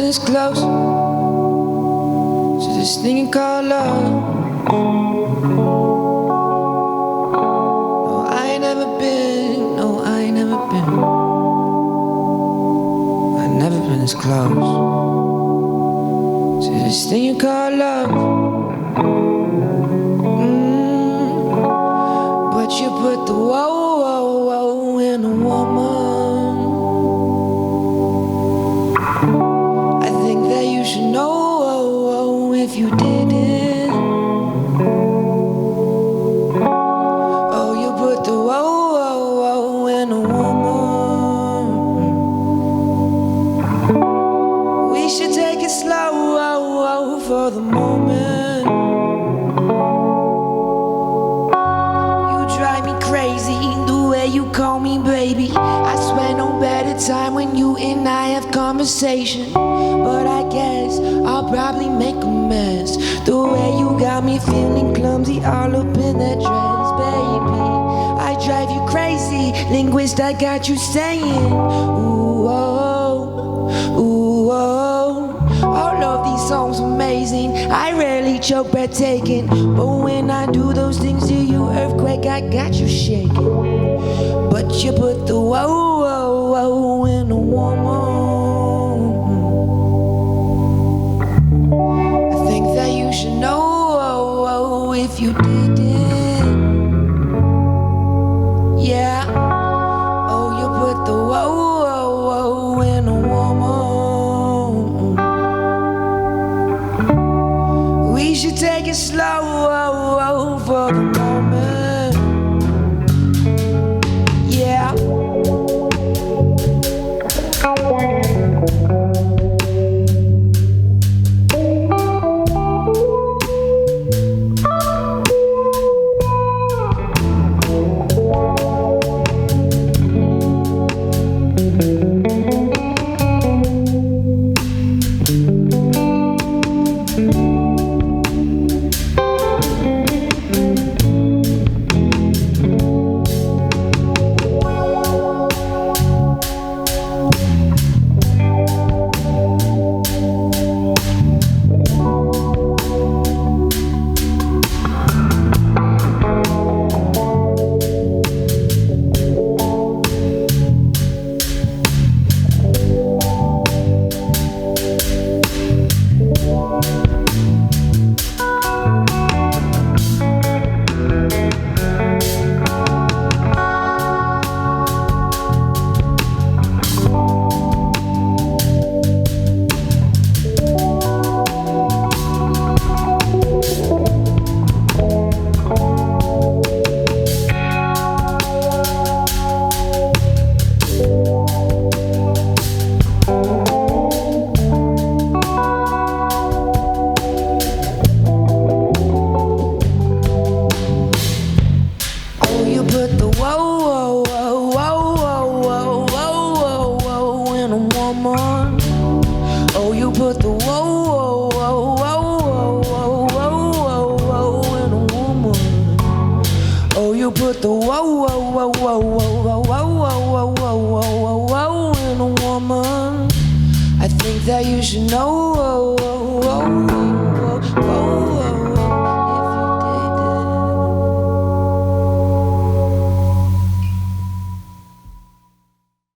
This close to this thing you call love. No, I ain't never been. No, I ain't never been. I've never been this close to this thing you call love. But you put the whoa, whoa, whoa in a woman. You should know if you didn't. Oh, you put the whoa in a woman. We should take it slow for the moment. You drive me crazy the way you call me baby. I swear no better time when you and I have conversation. But I guess I'll probably make a mess. The way you got me feeling clumsy all up in that dress, baby. I drive you crazy, linguist, I got you saying ooh, oh, ooh, oh. All of these songs amazing, I rarely choke by taking. But when I do those things to you, earthquake, I got you shaking. But you put the whoa in a woman. You should know if you didn't. Yeah. Oh, you put the whoa in a woman. We should take it slow for the moment. Yeah. Put the whoa in a woman. I think that you should know